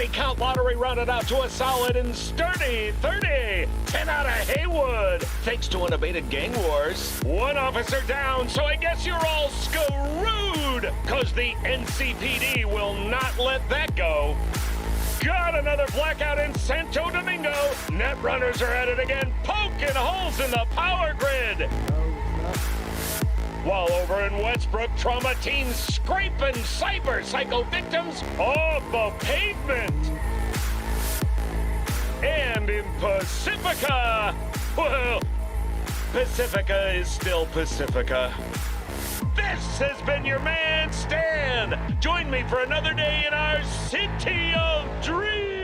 Body count lottery rounded out to a solid and sturdy 30. 10 out of Haywood, thanks to unabated gang wars. One officer down, so I guess you're all screwed, cause the NCPD will not let that go. Got another blackout in Santo Domingo. Netrunners are at it again, poking holes in the power grid. While over in Westbrook, trauma teens scraping cyber psycho victims off the pavement. And in Pacifica, well, Pacifica is still Pacifica. This has been your man, Stan. Join me for another day in our City of Dreams.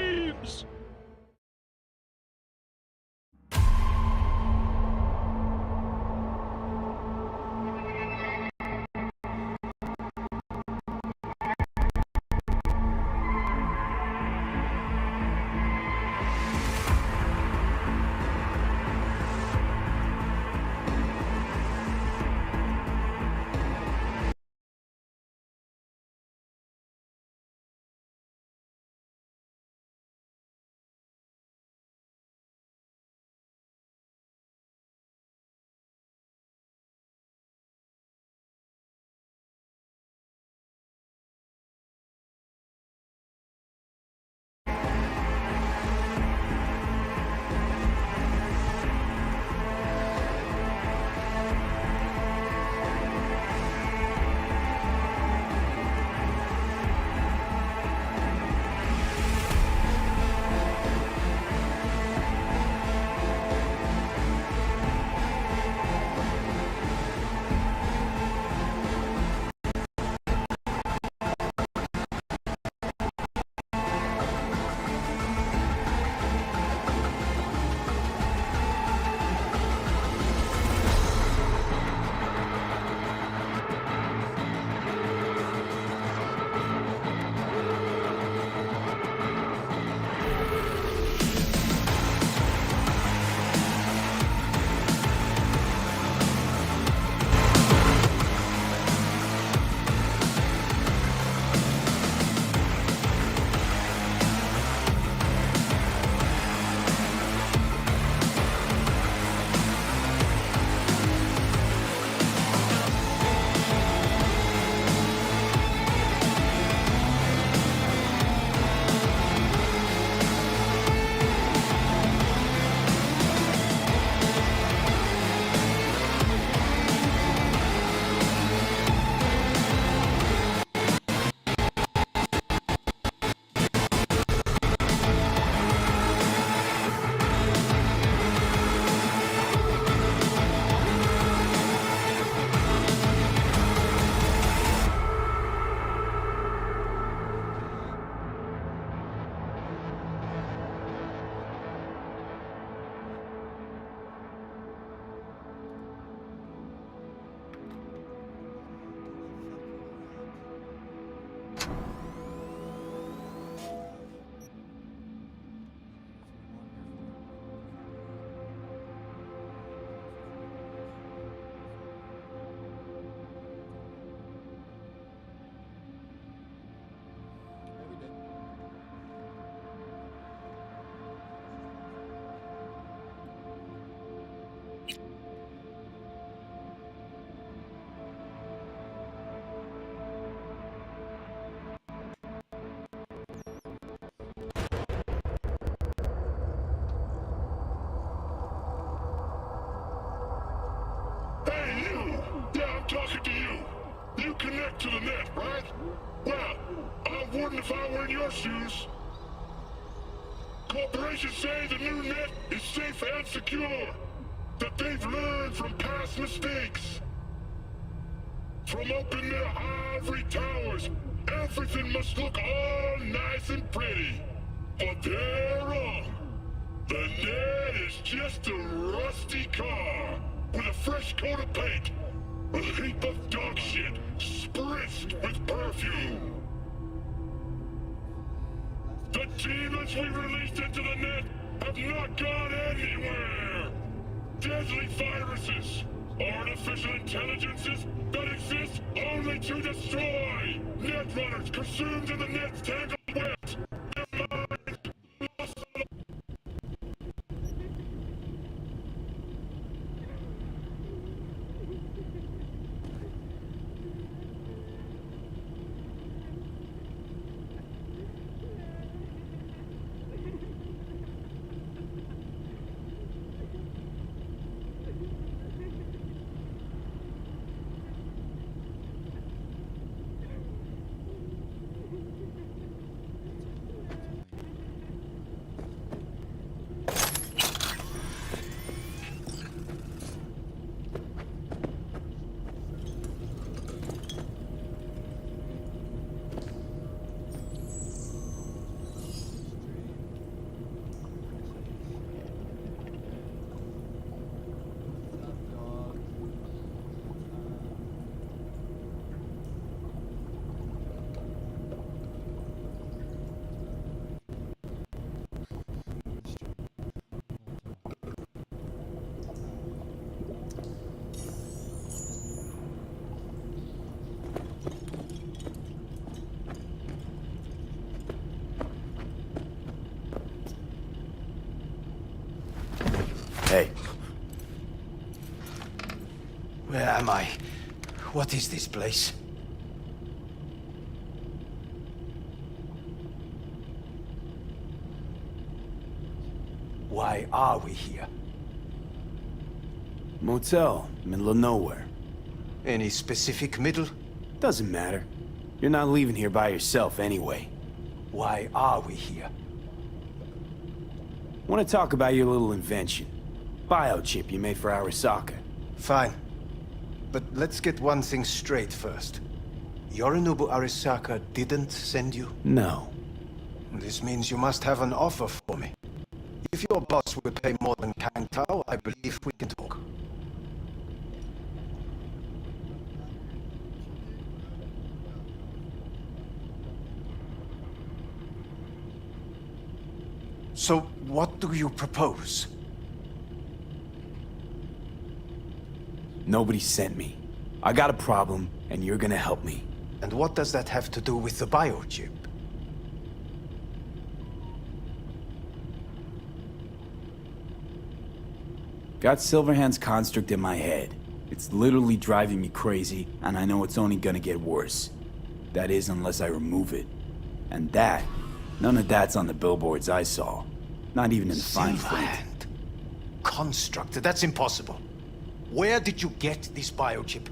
talking to you. You connect to the net, right? Well, I wouldn't if I were in your shoes. Corporations say the new net is safe and secure. That they've learned from past mistakes. From up in their ivory towers, everything must look all nice and pretty. But they're wrong. The net is just a rusty car with a fresh coat of paint. A heap of dog shit spritzed with perfume. The demons we released into the net have not gone anywhere. Deadly viruses, artificial intelligences that exist only to destroy. Netrunners consumed in the net's tangled webs. Their Hey. Where am I? What is this place? Why are we here? Motel, middle of nowhere. Any specific middle? Doesn't matter. You're not leaving here by yourself anyway. Why are we here? Want to talk about your little invention. Biochip you made for Arasaka. Fine. But let's get one thing straight first. Yorinobu Arasaka didn't send you? No. This means you must have an offer for me. If your boss will pay more than Kang Tao, I believe we can talk. So, what do you propose? Nobody sent me. I got a problem, and you're gonna help me. And what does that have to do with the biochip? Got Silverhand's construct in my head. It's literally driving me crazy, and I know it's only gonna get worse. That is, unless I remove it. And that, none of that's on the billboards I saw. Not even in the fine print. Silverhand. Construct, that's impossible. Where did you get this biochip?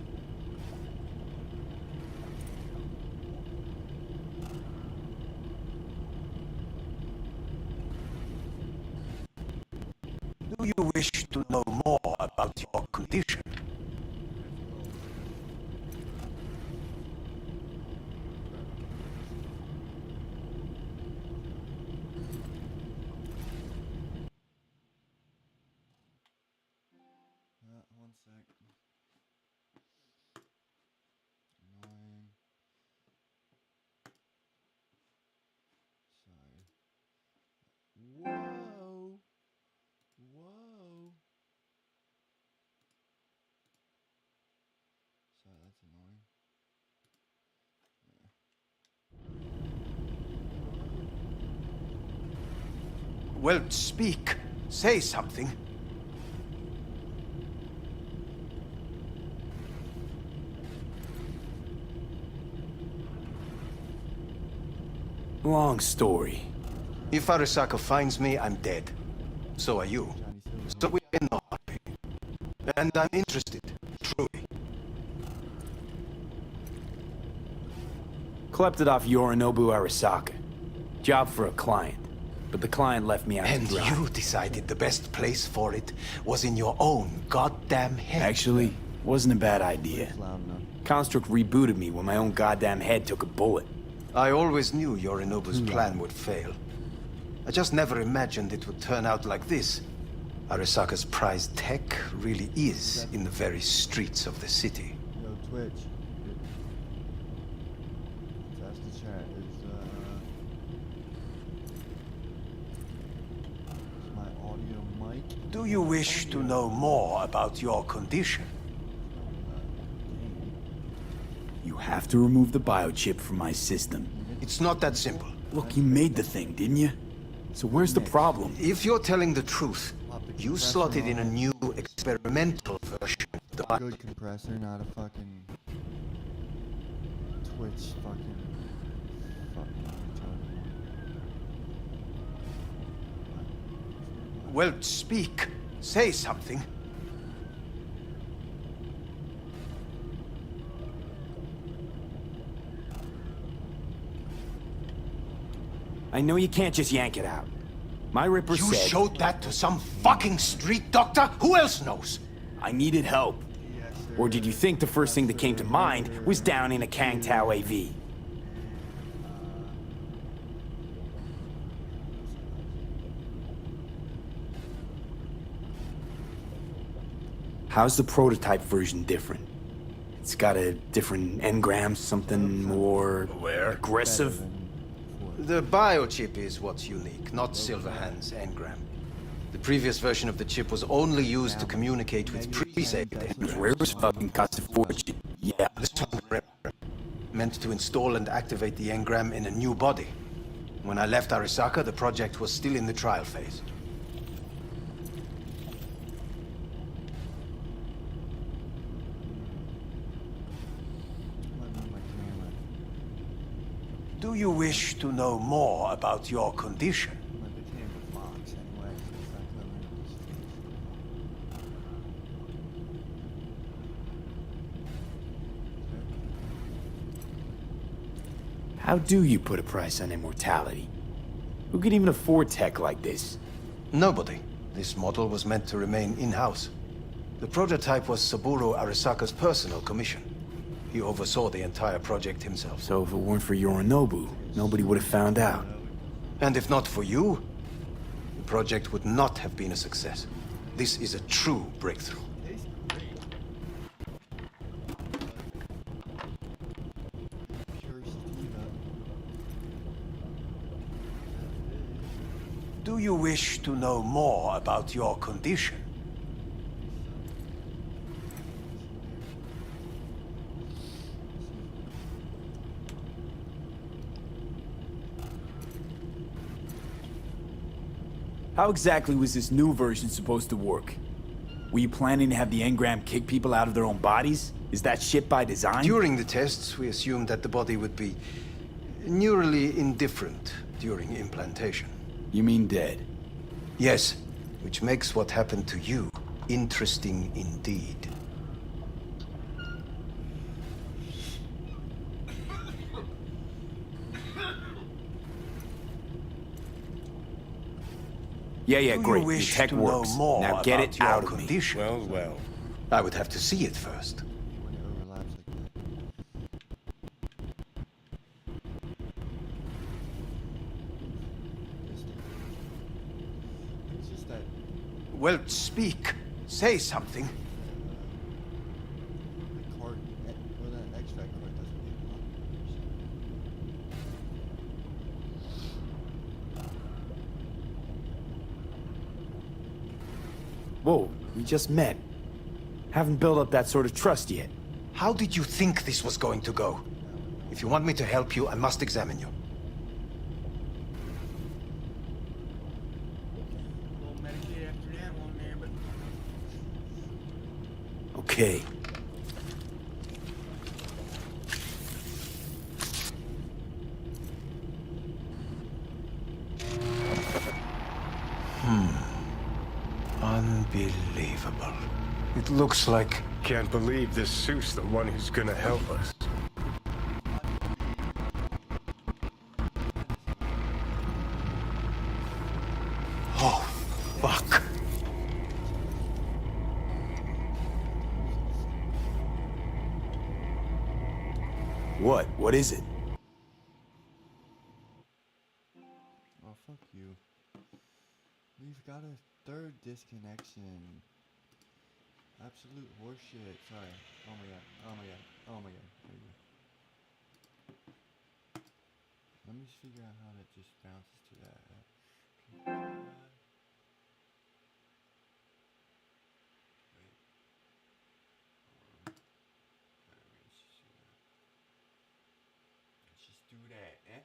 Do you wish to know more about your condition? One sec. Annoying. Sorry. Whoa. Whoa. Sorry, that's annoying. Well, speak. Say something. Long story. If Arasaka finds me, I'm dead. So are you. So we're in the hurry. And I'm interested, truly. Klept it off Yorinobu Arasaka. Job for a client. But the client left me out to And dry. you decided the best place for it was in your own goddamn head. Actually, wasn't a bad idea. Loud enough. Construct rebooted me when my own goddamn head took a bullet. I always knew Yorinobu's plan would fail. I just never imagined it would turn out like this. Arasaka's prized tech really is in the very streets of the city. Yo, Twitch. That's the chat. Is my audio mic? Do you wish to know more about your condition? You have to remove the biochip from my system. It's not that simple. Look, you made the thing, didn't you? So where's the problem? If you're telling the truth, you slotted in a new experimental version of the A good compressor, not a fucking Twitch fucking Well, speak. Say something. I know you can't just yank it out. My Ripper You said showed that to some fucking street doctor? Who else knows? I needed help. Or did you think the first thing that came to mind was down in a Kang Tao AV? How's the prototype version different? It's got a different engram, something more aggressive? The biochip is what's unique, not Silverhand's engram. The previous version of the chip was only used to communicate with pre-saved engrams. Rare as fucking cost a fortune. Yeah. This one meant to install and activate the engram in a new body. When I left Arasaka, the project was still in the trial phase. Do you wish to know more about your condition? I became a fox anyway. It's not coming in this face. How do you put a price on immortality? Who could even afford tech like this? Nobody. This model was meant to remain in-house. The prototype was Saburo Arisaka's personal commission. He oversaw the entire project himself. So if it weren't for Yorinobu, nobody would have found out. And if not for you, the project would not have been a success. This is a true breakthrough. Tastes great. Pure sativa. Do you wish to know more about your condition? How exactly was this new version supposed to work? Were you planning to have the engram kick people out of their own bodies? Is that shit by design? During the tests, we assumed that the body would be neurally indifferent during implantation. You mean dead? Yes, which makes what happened to you interesting indeed. Yeah, Do you great. Your wish tech to know works. more Now get about it your out of me. condition? Well, well. I would have to see it first. When it overlaps like that. It's just that Well, speak. Say something. the card, or that extract card doesn't get Whoa, we just met. Haven't built up that sort of trust yet. How did you think this was going to go? If you want me to help you, I must examine you. Okay. Unbelievable. It looks like... Can't believe this Seuss the one who's gonna help us. Oh, fuck. What? What is it? Oh, fuck you. We've got a third disconnection. Absolute horseshit. Sorry. Oh my god. Oh my god. Oh my god. There you go. Let me just figure out how that just bounces to that. Wait. Let's just do that, eh?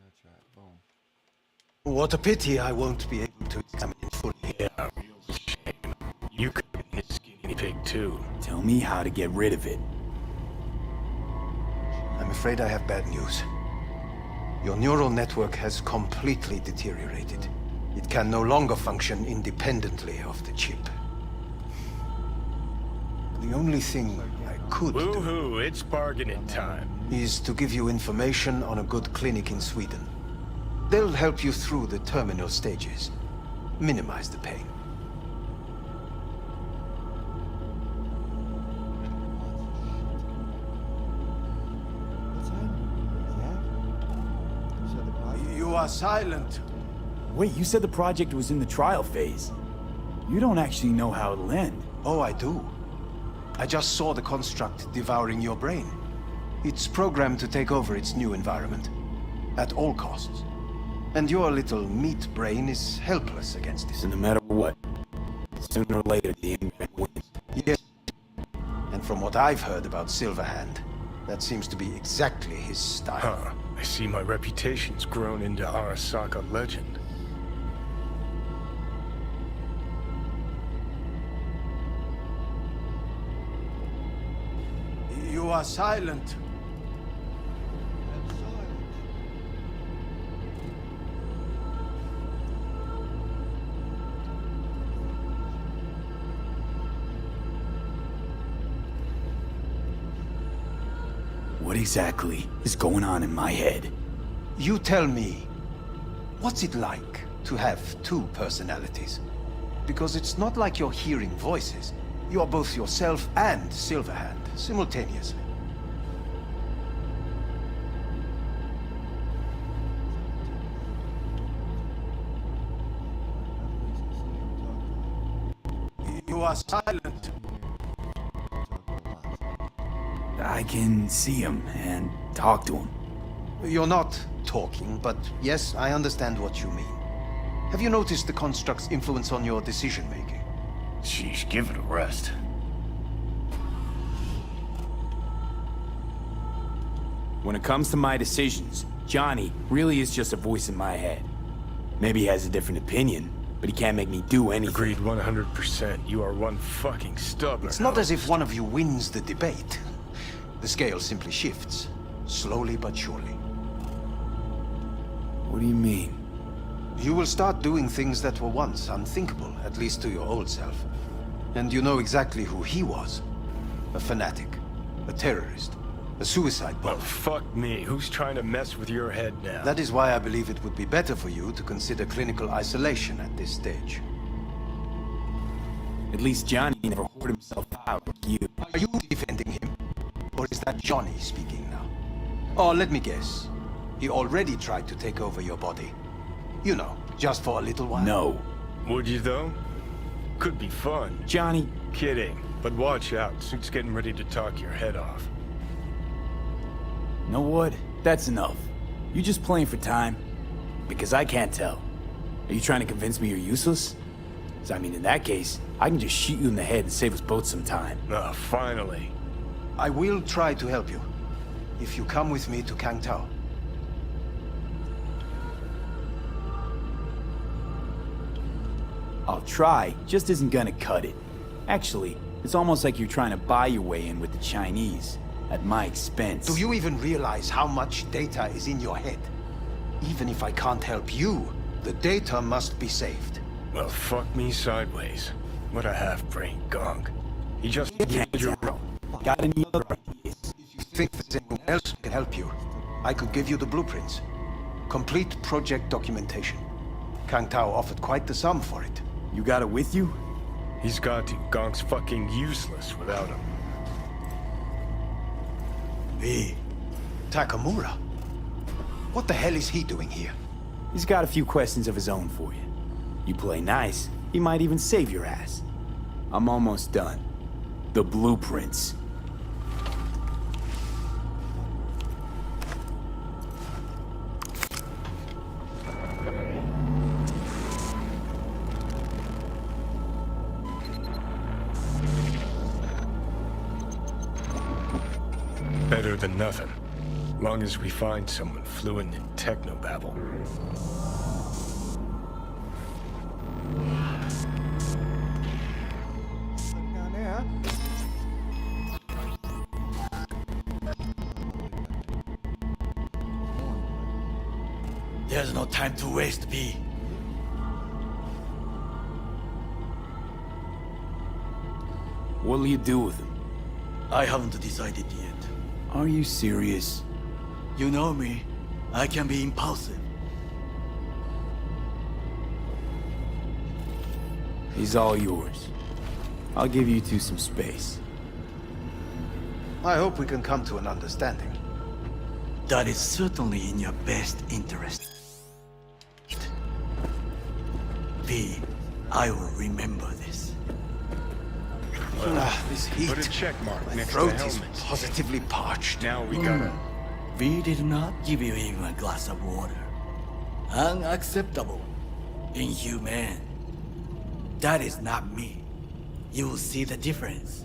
That's right. Boom. What a pity I won't be able to examine it fully. You could be his guinea pig too. Tell me how to get rid of it. I'm afraid I have bad news. Your neural network has completely deteriorated. It can no longer function independently of the chip. The only thing I could do Woo-hoo, it's bargaining time. is to give you information on a good clinic in Sweden. They'll help you through the terminal stages. Minimize the pain. What's happening? Zach? You said the project? You are silent. Wait, you said the project was in the trial phase. You don't actually know how it'll end. Oh, I do. I just saw the construct devouring your brain. It's programmed to take over its new environment. At all costs. And your little meat brain is helpless against this. So no matter what, sooner or later the immigrant wins. Yes. And from what I've heard about Silverhand, that seems to be exactly his style. Huh. I see my reputation's grown into Arasaka legend. You are silent. What exactly is going on in my head? You tell me, what's it like to have two personalities? Because it's not like you're hearing voices. You are both yourself and Silverhand simultaneously. You are silent. I can see him and talk to him. You're not talking, but yes, I understand what you mean. Have you noticed the construct's influence on your decision-making? Sheesh, give it a rest. When it comes to my decisions, Johnny really is just a voice in my head. Maybe he has a different opinion, but he can't make me do anything. Agreed 100%. You are one fucking stubborn. It's not as if one of you wins the debate. The scale simply shifts, slowly but surely. What do you mean? You will start doing things that were once unthinkable, at least to your old self. And you know exactly who he was. A fanatic, a terrorist, a suicide Oh, bomber. fuck me. Who's trying to mess with your head now? That is why I believe it would be better for you to consider clinical isolation at this stage. At least Johnny never whored himself out like you. Are you defending him? Or is that Johnny speaking now? Oh, let me guess. He already tried to take over your body. You know, just for a little while. No. Would you, though? Could be fun. Johnny, Kidding. But watch out. Suit's getting ready to talk your head off. know what? That's enough. You just playing for time? Because I can't tell. Are you trying to convince me you're useless? 'Cause I mean, in that case, I can just shoot you in the head and save us both some time. Ah, finally. I will try to help you. If you come with me to Kang Tao. I'll try, just isn't gonna cut it. Actually, it's almost like you're trying to buy your way in with the Chinese, at my expense. Do you even realize how much data is in your head? Even if I can't help you, the data must be saved. Well, fuck me sideways. What a half-brained gong. He just... Got any other ideas? If you think there's anyone else who can help you, I could give you the blueprints. Complete project documentation. Kang Tao offered quite the sum for it. You got it with you? He's got to. Gong's fucking useless without him. Hey, Takamura. What the hell is he doing here? He's got a few questions of his own for you. You play nice, he might even save your ass. I'm almost done. The blueprints. Better than nothing. Long as we find someone fluent in technobabble. Aneh ya. There's no time to waste, B. What'll you do with him? I haven't decided yet. Are you serious? You know me. I can be impulsive. He's all yours. I'll give you two some space. I hope we can come to an understanding. That is certainly in your best interest. V, I will remember this. This heat. Put a check mark My next to throat the is helmet. positively parched. Now we gotta... V did not give you even a glass of water. Unacceptable. Inhumane. That is not me. You will see the difference.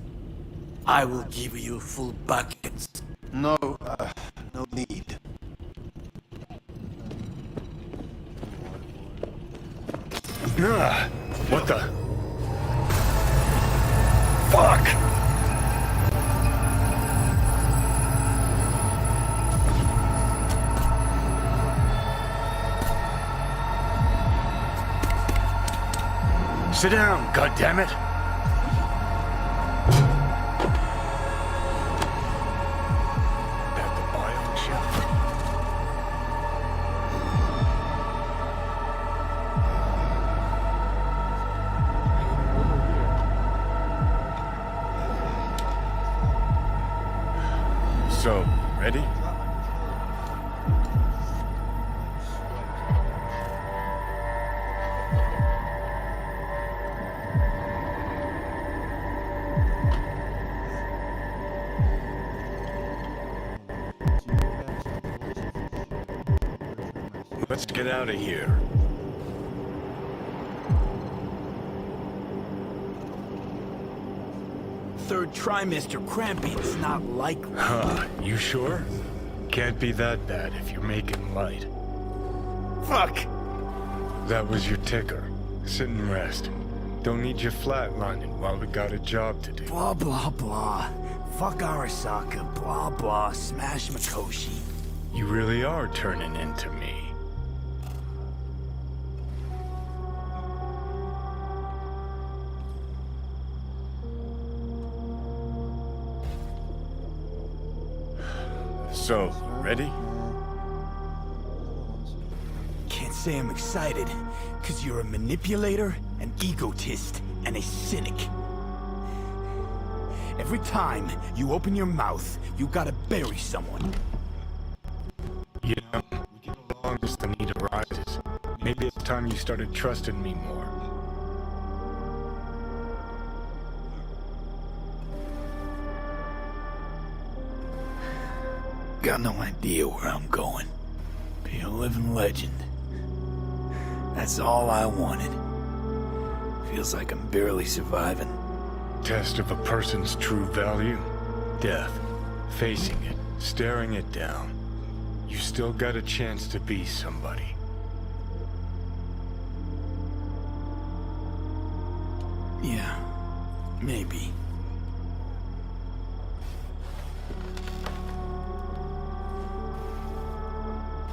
I will give you full buckets. No, no need. Ugh, what the... Fuck! Sit down, goddammit! That the bio chip? So, ready? Let's get out of here. Third trimester cramping is not likely. Huh, you sure? Can't be that bad if you're making light. Fuck! That was your ticker. Sit and rest. Don't need you flatlining while we got a job to do. Blah, blah, blah. Fuck Arasaka, blah, blah. Smash Mikoshi. You really are turning into me. So, ready? Can't say I'm excited, cause you're a manipulator, an egotist, and a cynic. Every time you open your mouth, you gotta bury someone. You know, we get along as the need arises. Maybe it's time you started trusting me more. Got no idea where I'm going. Be a living legend. That's all I wanted. Feels like I'm barely surviving. Test of a person's true value? Death. Facing it, staring it down. You still got a chance to be somebody. Yeah, maybe.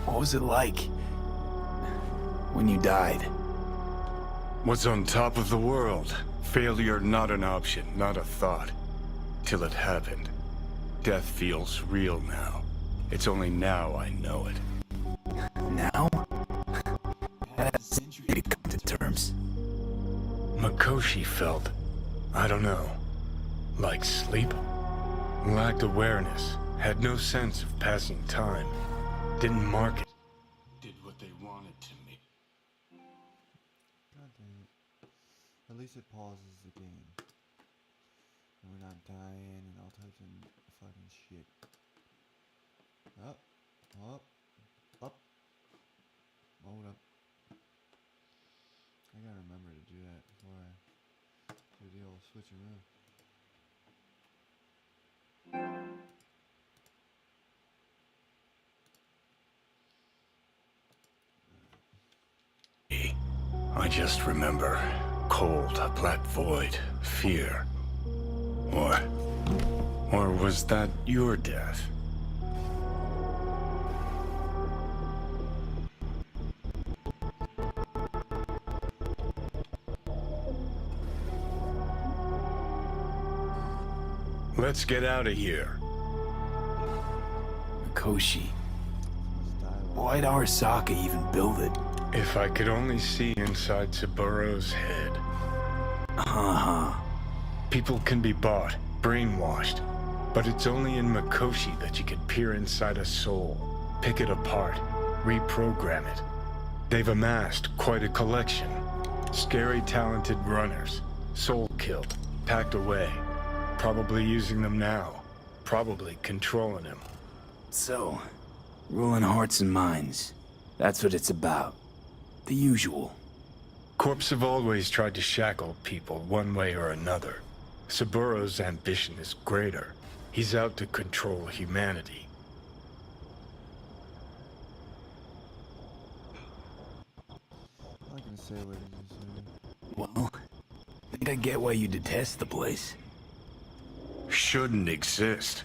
What was it like when you died? What's on top of the world? Failure not an option, not a thought. Till it happened. Death feels real now. It's only now I know it. Now? That has a century to come to terms. Mikoshi felt, I don't know, like sleep? Lacked awareness, had no sense of passing time. Didn't mark it. Did what they wanted to me. God damn it. At least it pauses the game. And we're not dying and all types of fucking shit. Up. Up. Up. Hold up. I gotta remember to do that before I do the old switcheroo. I just remember cold, a black void, fear. Or was that your death? Let's get out of here. Mikoshi. Why'd Arasaka even build it? If I could only see inside Saburo's head. Uh-huh. People can be bought, brainwashed, but it's only in Mikoshi that you can peer inside a soul, pick it apart, reprogram it. They've amassed quite a collection. Scary, talented runners, soul-killed, packed away. Probably using them now, probably controlling them. So, ruling hearts and minds. That's what it's about. The usual. Corps have always tried to shackle people one way or another. Saburo's ambition is greater. He's out to control humanity. I'm not gonna say what it is. Well, I think I get why you detest the place. Shouldn't exist.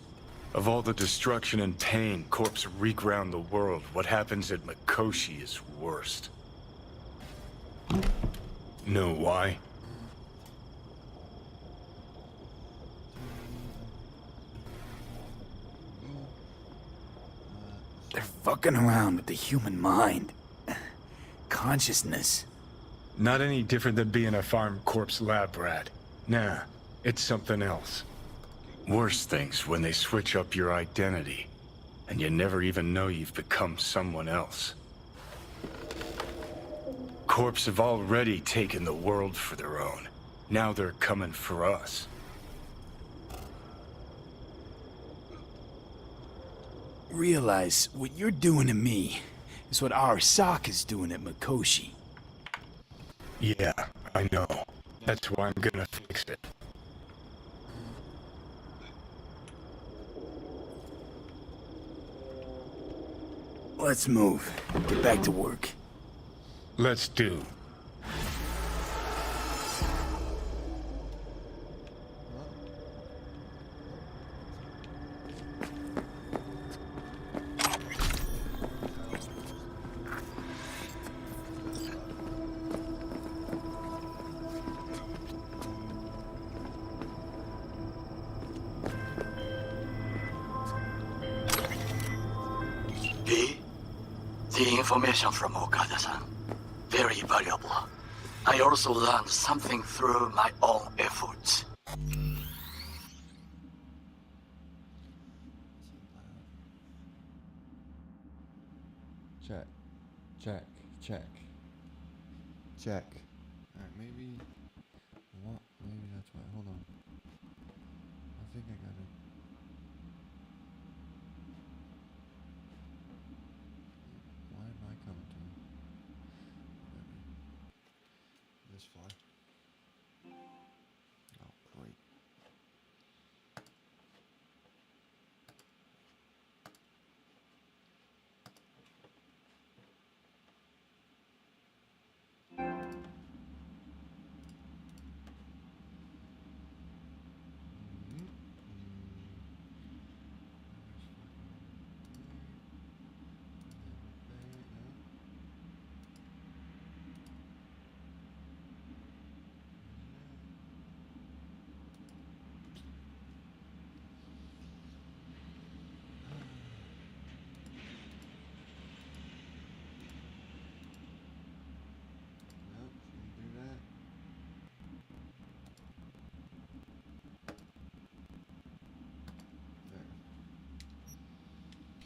Of all the destruction and pain Corps wreak round the world, what happens at Mikoshi is worst. Know why? They're fucking around with the human mind. Consciousness. Not any different than being a farm corpse lab rat. Nah, it's something else. Worse things when they switch up your identity, and you never even know you've become someone else. Corps have already taken the world for their own. Now they're coming for us. Realize what you're doing to me is what Arasaka's doing at Mikoshi. Yeah, I know. That's why I'm gonna fix it. Let's move. Get back to work. Let's do. The information from Okada-san, very valuable. I also learned something through my own efforts. Check. Check. Check. Check. Alright, maybe... What? Maybe that's why. Hold on. I think I got it. Why am I coming to him? Whatever. This far. Oh, great. Nope, shouldn't do that.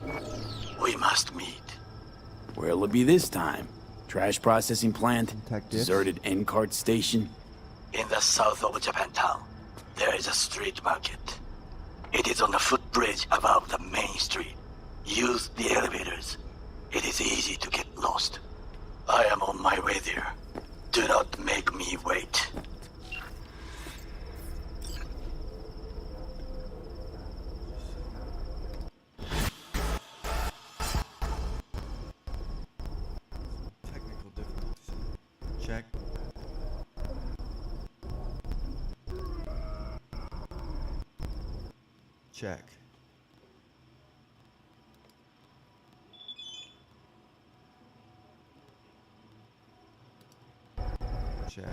There. We must meet. Where'll it be this time? Trash processing plant? Detective. Deserted N-cart station? In the south of Japantown, there is a street market. It is on a footbridge above the main street. Use the elevators. It is easy to get lost. I am on my way there. Do not make me wait. Technical difficulties. Check. Check. Check.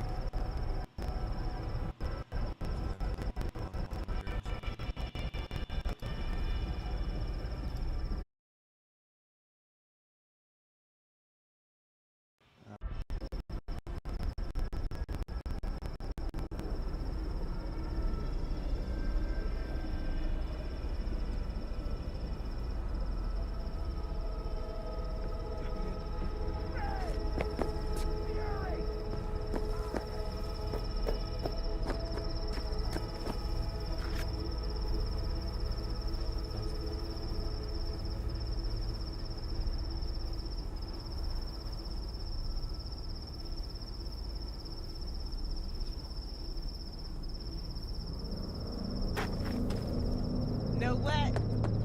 Know what?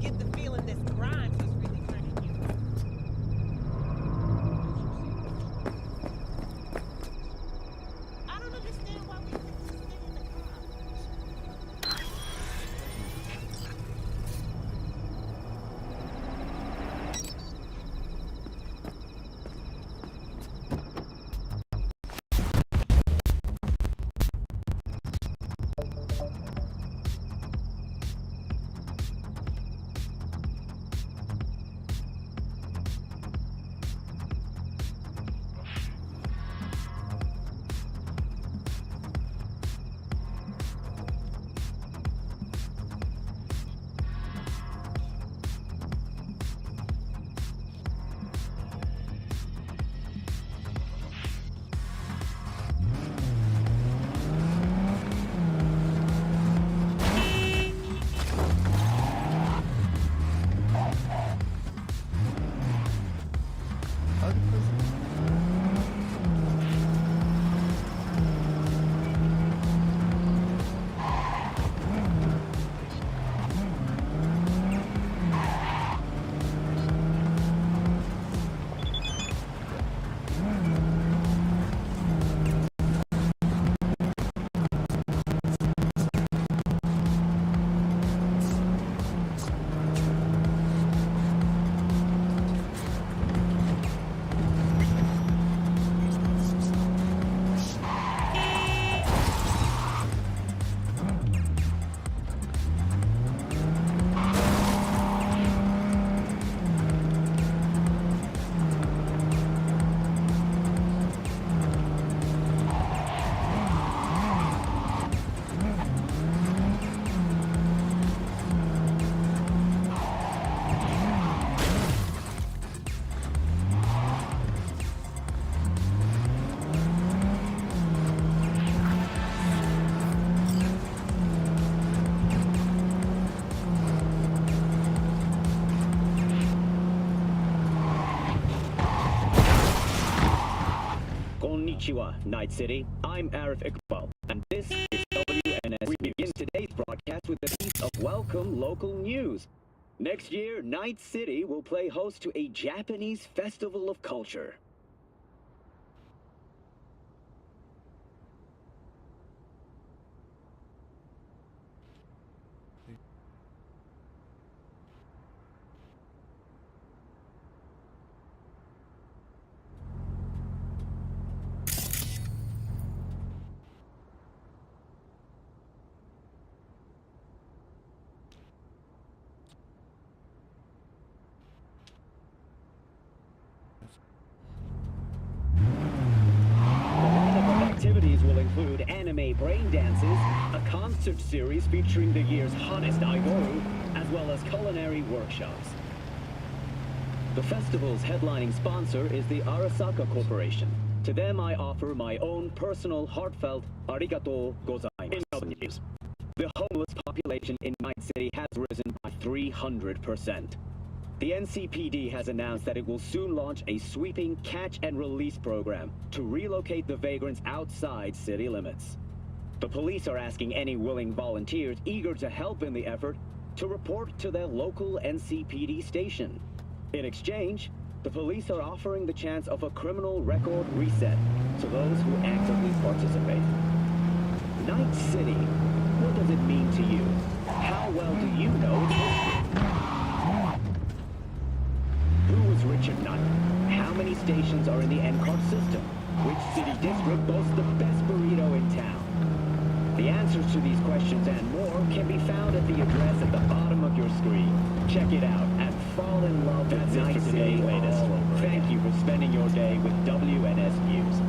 Get the feeling this Grimes is really turning you. I don't understand why we couldn't just stay in the car. Konnichiwa, Night City. I'm Arif Iqbal, and this is WNS. We begin today's broadcast with a piece of welcome local news. Next year, Night City will play host to a Japanese festival of culture. Activities will include anime brain dances, a concert series featuring the year's hottest idol, as well as culinary workshops. The festival's headlining sponsor is the Arasaka Corporation. To them, I offer my own personal, heartfelt arigatou gozaimasu. In other news, the homeless population in Night City has risen by 300%. The NCPD has announced that it will soon launch a sweeping catch and release program to relocate the vagrants outside city limits. The police are asking any willing volunteers eager to help in the effort to report to their local NCPD station. In exchange, the police are offering the chance of a criminal record reset to those who actively participate. Night City, what does it mean to you? How well do you know its history? Who is Richard Knight? How many stations are in the NCART system? Which city district boasts the best burrito in town? The answers to these questions and more can be found at the address at the bottom of your screen. Check it out and fall in love with Night City latest. Thank you for spending your day with WNS News.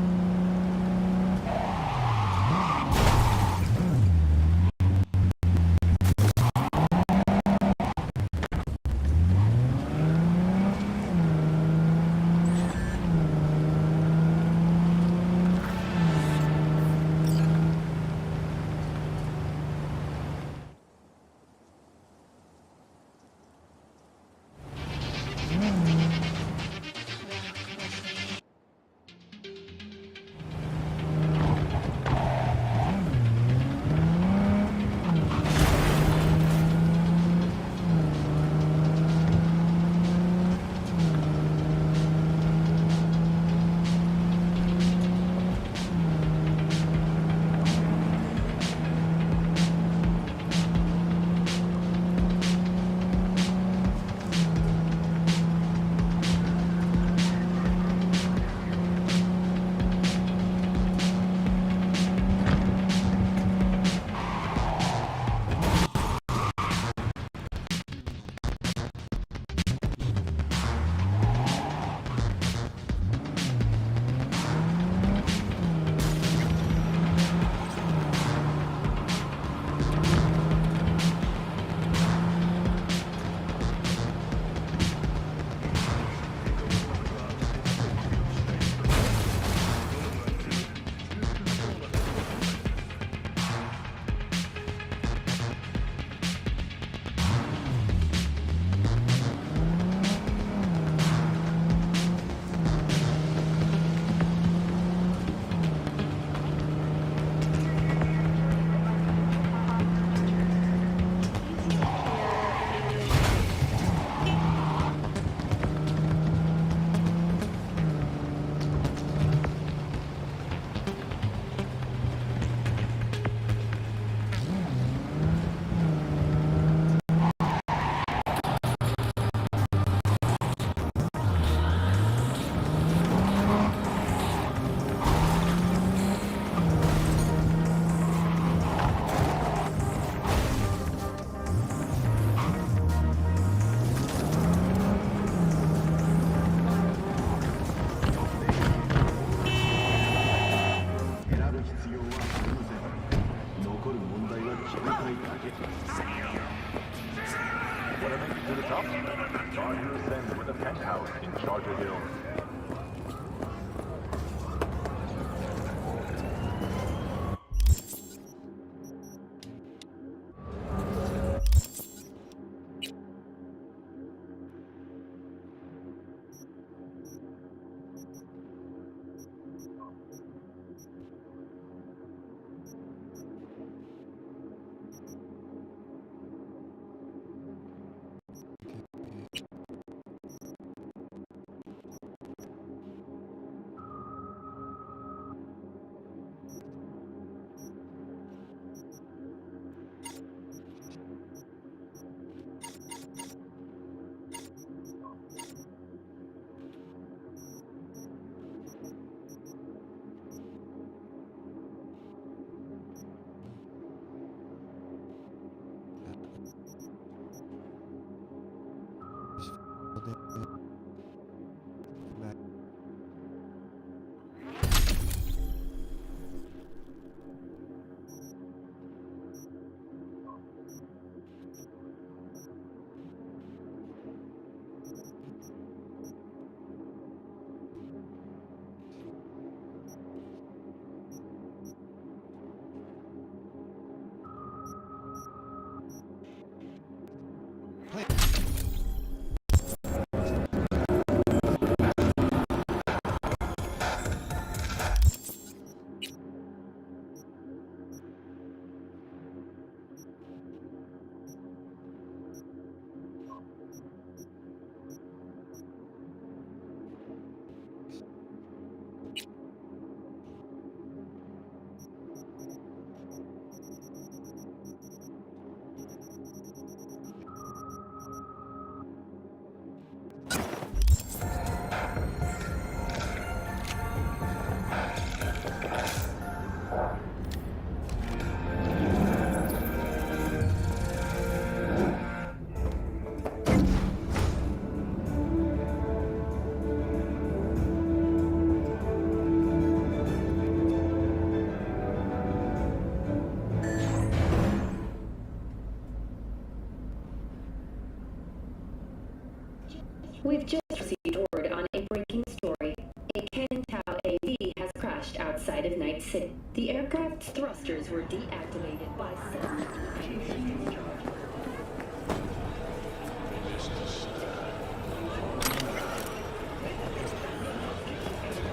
We've just received word on a breaking story. A Canton AV has crashed outside of Night City. The aircraft's thrusters were deactivated by some.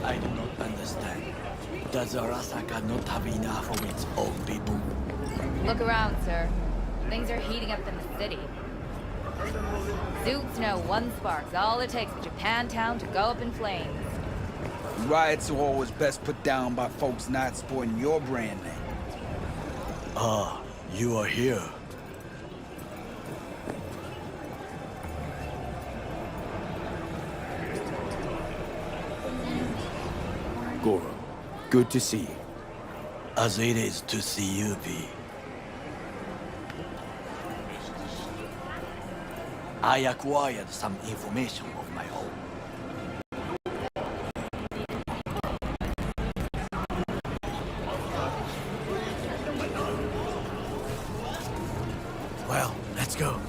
I do not understand. Does Arasaka not have enough of its own people? Look around, sir. Things are heating up in the city. Suits know one spark's all it takes for Japantown to go up in flames. Riots are always best put down by folks not sporting your brand name. Ah, you are here. Goro, good to see you. As it is to see you, V. I acquired some information of my own. Well, let's go.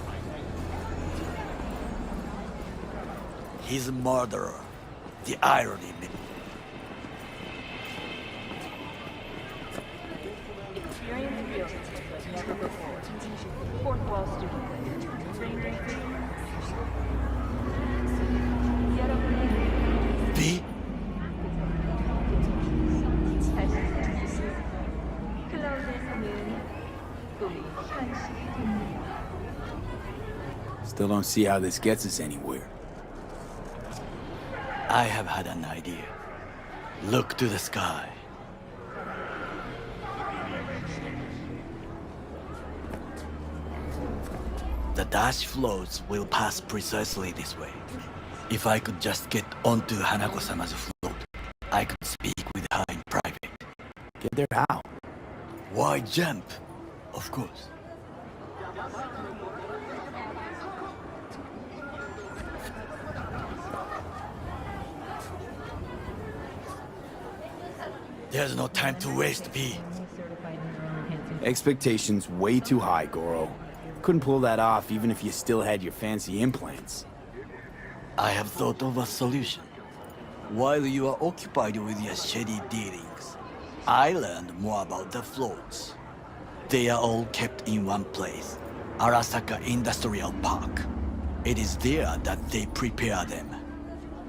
He's a murderer. The irony. Experience reality like never before. Fourth wall student. V? Still don't see how this gets us anywhere. I have had an idea. Look to the sky. The dash floats will pass precisely this way. If I could just get onto Hanako-sama's float, I could speak with her in private. Get there how? Why jump? Of course. There's no time to waste, V. Expectations way too high, Goro. Couldn't pull that off even if you still had your fancy implants. I have thought of a solution. While you are occupied with your shady dealings, I learned more about the floats. They are all kept in one place, Arasaka Industrial Park. It is there that they prepare them.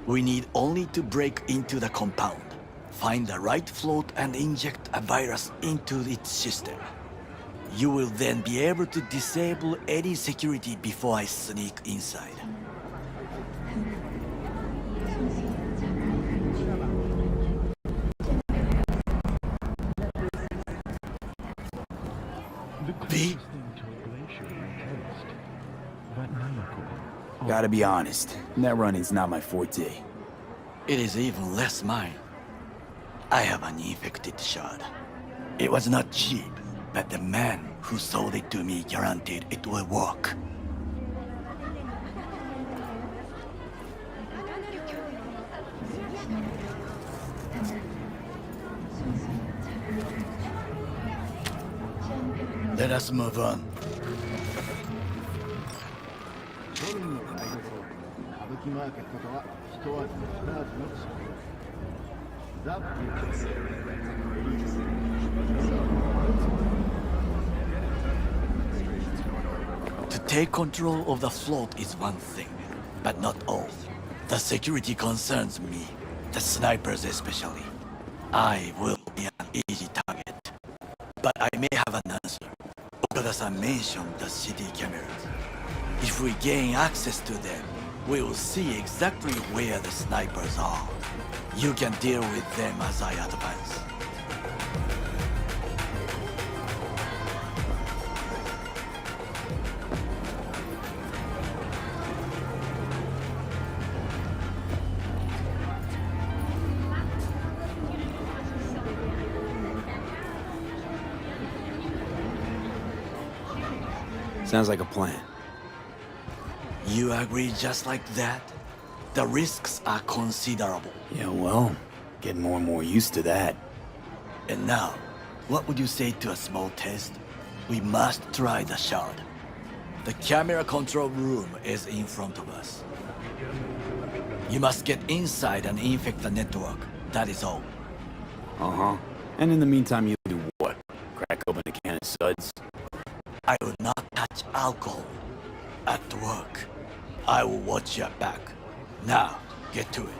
We need only to break into the compound, find the right float and inject a virus into its system. You will then be able to disable any security before I sneak inside. V? Gotta be honest, net running's not my forte. It is even less mine. I have an infected shard. It was not cheap, but the man who sold it to me guaranteed it will work. us move on. To take control of the float is one thing, but not all. The security concerns me, the snipers especially. I will be an easy target, but I may have an answer. Okada-san mentioned the city cameras. If we gain access to them, we will see exactly where the snipers are. You can deal with them as I advance. Sounds like a plan. You agree just like that? The risks are considerable. Yeah, well, getting more and more used to that. And now, what would you say to a small test? We must try the shard. The camera control room is in front of us. You must get inside and infect the network. That is all. Uh-huh. And in the meantime, you do what? Crack open a can of suds? I will not touch alcohol. At work. I will watch your back. Now, get to it.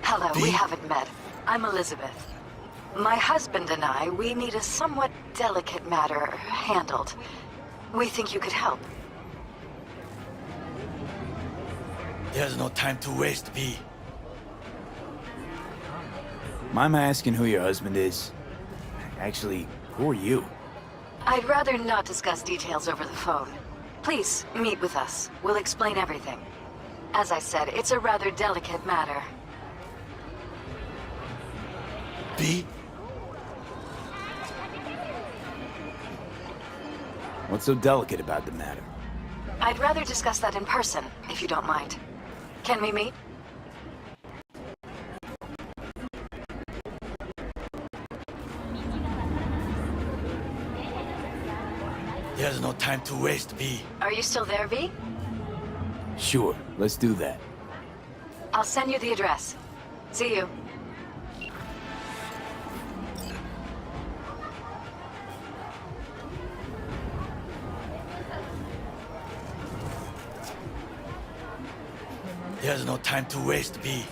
Hello, we haven't met. I'm Elizabeth. My husband and I, we need a somewhat delicate matter handled. We think you could help. There's no time to waste, V. Mind my asking who your husband is? Actually, who are you? I'd rather not discuss details over the phone. Please, meet with us. We'll explain everything. As I said, it's a rather delicate matter. V? What's so delicate about the matter? I'd rather discuss that in person, if you don't mind. Can we meet? There's no time to waste, V. Are you still there, V? Sure, let's do that. I'll send you the address. See you. There's no time to waste, V.